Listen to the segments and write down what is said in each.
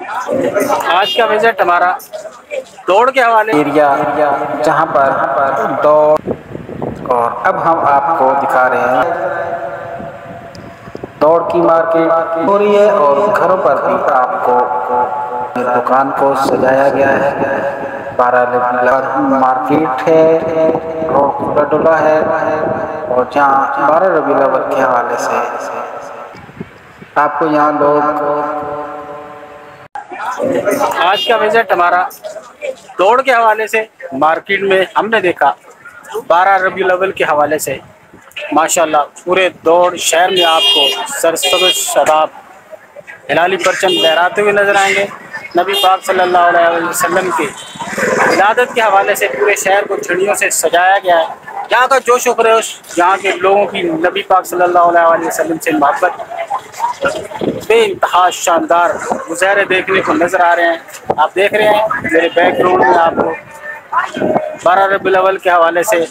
आज का विजिट हमारा दौड़ के हवाले एरिया जहां पर दौड़, और अब हम आपको दिखा रहे हैं दौड़ की मार्केट हो रही है और घरों पर भी आपको दुकान को सजाया गया है। 12 मार्केट है, रोड खुला डुला है और जहाँ 12 रबीउल अव्वल के हवाले से आपको यहाँ लोग आज का विजिट हमारा दौड़ के हवाले से मार्केट में हमने देखा 12 रबीउल अव्वल के हवाले से माशाल्लाह पूरे दौड़ शहर में आपको सरसब्ज़ शादाब हिलाली परचम लहराते हुए नजर आएंगे। नबी पाक सल्लल्लाहु अलैहि वसल्लम की विलादत के हवाले से पूरे शहर को झंडियों से सजाया गया है। यहाँ का जोश व खरोश, यहाँ के लोगों की नबी पाक सल्लल्लाहु अलैहि वसल्लम से मोहब्बत बेइंतहा शानदार मुज़ाहरे देखने को नज़र आ रहे हैं। आप देख रहे हैं मेरे बैकग्राउंड में आपको 12 रबीउल अव्वल के हवाले से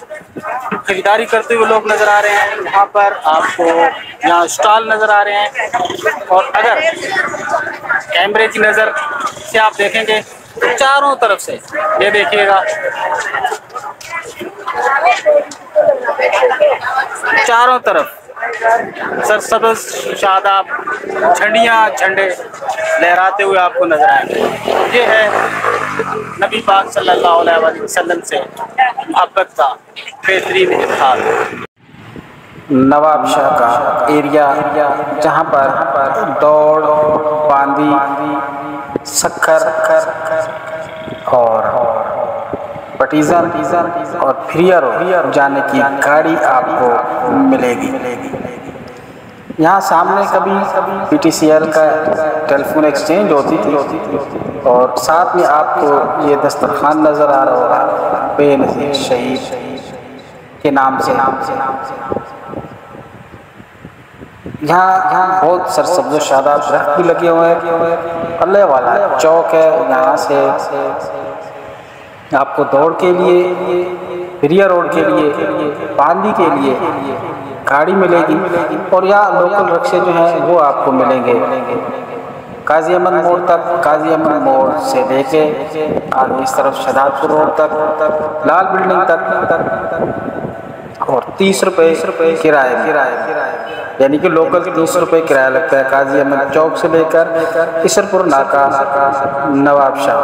खरीदारी करते हुए लोग नज़र आ रहे हैं। यहाँ पर आपको यहाँ स्टॉल नज़र आ रहे हैं और अगर कैमरे की नज़र से आप देखेंगे तो चारों तरफ से ये देखिएगा, चारों तरफ सरसब्ज़ शादाब झंडे लहराते हुए आपको नजर आएंगे। ये है नबी पाक सल्लल्लाहु अलैहि वसल्लम से मोहब्बत का बेहतरीन इज़हार। नवाब शाह का एरिया जहाँ पर दौड़, बांदी, शक्कर और पटीजन और फिरियर जाने की गाड़ी आपको मिलेगी। यहाँ सामने कभी पीटीसीएल का टेलीफोन एक्सचेंज होती थी और साथ में आपको ये दस्तरखान नज़र आ रहा होगा बेनज़ीर शहीद के नाम से। यहाँ बहुत सरसब्ज़ शादाब दरख्त भी लगे हुए हैं। अल्लाह वाला चौक है, यहाँ से आपको दौड़ के लिए, फिरिया रोड के लिए, बांदी के लिए गाड़ी मिलेगी और यहाँ लोकल रिक्शे जो हैं वो आपको मिलेंगे काजी अहमद मोड़ तक। काजी अहमद मोड़ से लेके आगे इस तरफ शहदादपुर रोड तक, लाल बिल्डिंग तक, और 30 रुपये किराया, यानी कि लोकल 30 रुपये किराया लगता है काजी अहमद चौक से लेकर इसरपुर नाका नवाब शाह।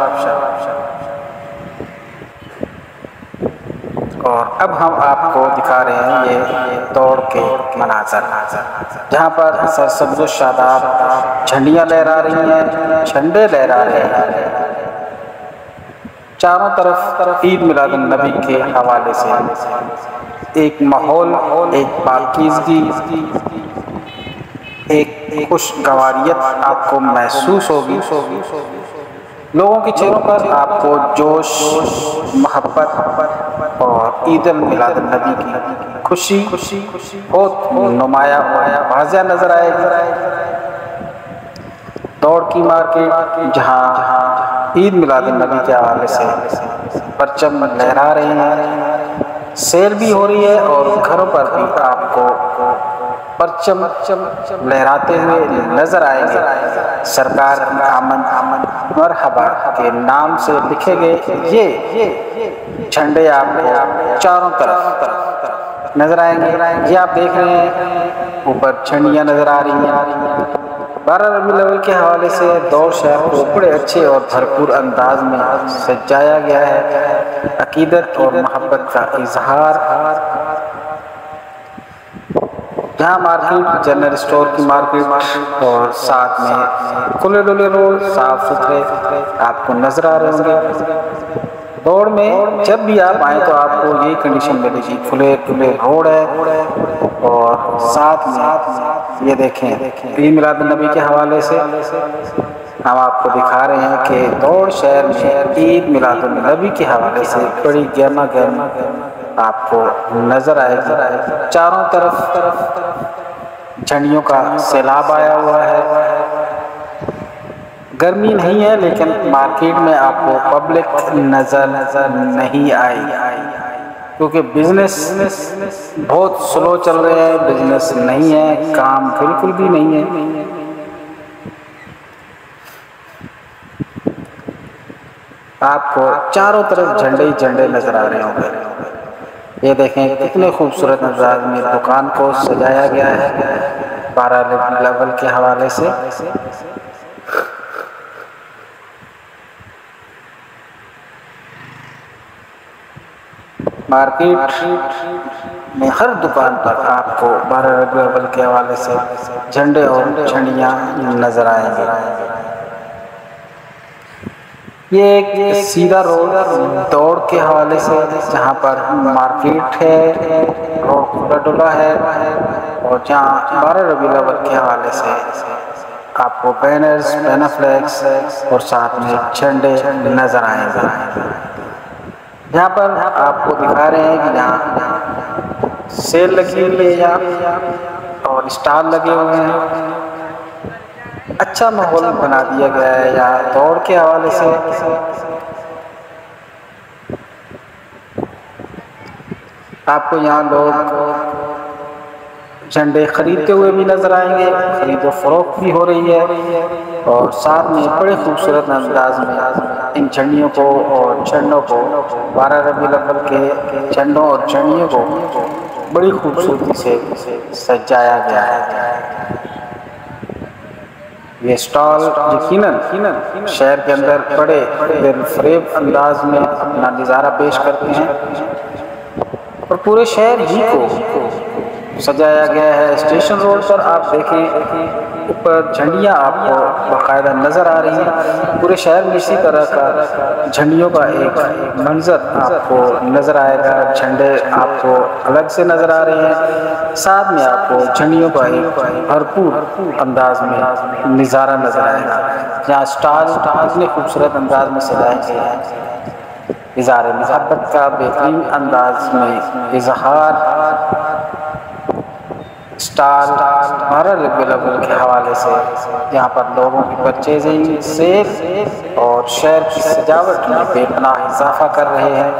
और अब हम आपको दिखा रहे हैं ये दौड़ के मनाज़र, जहाँ पर सरसब्ज़ शादाब झंडियाँ लहरा रही हैं, झंडे लहरा रहे हैं। चारों तरफ ईद मिलादुन नबी के हवाले से एक माहौल, एक पाकीज़गी, एक खुशगवारियत आपको महसूस होगी। लोगों के चेहरों पर आपको जोश, मोहब्बत और ईद मिलादुन नबी की खुशी बहुत नुमाया वाज़िह नज़र आएगी। दौड़ की मार्केट जहाँ ईद मिलादुन नबी के हवाले से परचम लहरा रहे हैं, सेल भी हो रही है और घरों पर भी आपको परचम लहराते हुए नजर आएंगे। सरकार आमद मरहबा के नाम से लिखे गए ये झंडे आपको चारों तरफ नजर आएंगे। ये आप देख रहे हैं ऊपर झंडियाँ नजर आ रही हैं। 12 रबीउल अव्वल के हवाले से दौड़ शहर को बड़े अच्छे और भरपूर अंदाज में सजाया गया है। अकीदत और मोहब्बत का इजहार। जहाँ मार्केट जनरल स्टोर की मार्केट और साथ में खुले डुले रोड साफ सुथरे आपको नजर आ रहे होंगे। दौड़ में जब भी आप आए तो आपको यही कंडीशन मिलेगी, खुले डुले रोड है और साथ में ये देखें ईद मिलादुन नबी के हवाले से हम आपको दिखा रहे हैं कि दौड़ शहर में ईद मिलादुन नबी के हवाले से बड़ी गर्मा गर्म आपको नजर आएगी। चारों तरफ झंडियों का सैलाब आया हुआ है। गर्मी नहीं है लेकिन मार्केट में आपको पब्लिक नजर नहीं आई, क्योंकि बिजनेस बहुत स्लो चल रहे हैं। बिजनेस नहीं है, काम बिल्कुल भी नहीं है। आपको चारों तरफ झंडे ही झंडे नजर आ रहे होंगे। ये देखें कितने खूबसूरत अंदाज में दुकान को सजाया गया है 12 लेवल के हवाले से। मार्केट में हर दुकान पर आपको 12 लेवल के हवाले से झंडे और झंडियाँ नजर आएंगे। ये एक सीधा रोड दौड़ के हवाले से, जहाँ पर मार्केट है, रोड खुला डुला है, और जहाँ 12 रबीउल अव्वल के हवाले से आपको बैनर्स, पैनाफ्लेक्स और साथ में झंडे नजर आएंगे। यहाँ पर आपको दिखा रहे हैं कि यहाँ सेल लगी हुई है यहाँ और स्टॉल लगे हुए हैं। अच्छा माहौल बना दिया गया है यहाँ दौड़ के हवाले से। आपको यहाँ लोग झंडे खरीदते हुए भी नजर आएंगे, खरीदो फरोख्त भी हो रही है, और साथ में बड़े खूबसूरत अंदाज में इन झंडियों को और झंडों को 12 रबीउल अव्वल के झंडों और झंडियों को बड़ी खूबसूरती से सजाया गया है। ये स्टॉल यकीनन शहर के अंदर बड़े दिलफरेब अंदाज में अपना नज़ारा पेश करते हैं, और पूरे शहर ही को सजाया गया है। स्टेशन रोड पर आप देखें ऊपर झंडियाँ आपको बाकायदा नज़र आ रही हैं। पूरे शहर में इसी तरह का झंडियों का एक मंजर आपको नज़र आएगा। झंडे आपको अलग से नज़र आ रहे हैं, साथ में आपको झंडियों का एक भरपूर अंदाज में नज़ारा नज़र आएगा। जहाँ स्टॉल इतने खूबसूरत अंदाज में सजाए गए हैं, इज़हार मोहब्बत का बेहतरीन अंदाज में इजहार स्टार 12 रबीउल अव्वल के हवाले से यहाँ पर लोगों की परचेजिंग, सेल और शहर की सजावट में बेपनाह इजाफा कर रहे हैं।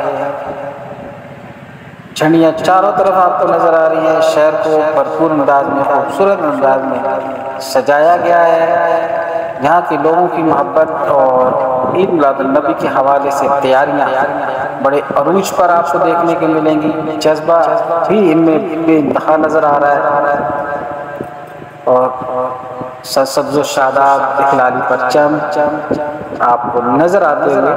झंडियाँ चारों तरफ आपको नज़र आ रही है। शहर को भरपूर अंदाज में, खूबसूरत अंदाज में सजाया गया है। यहाँ के लोगों की मोहब्बत और ईद मिलाद नबी के हवाले से तैयारियाँ बड़े अरूज पर आपको देखने को मिलेंगी। जज्बा भी इनमें बेइंतहा नज़र आ रहा है, और सब्ज़ शादाब इखलाली परचम आपको नज़र आते हुए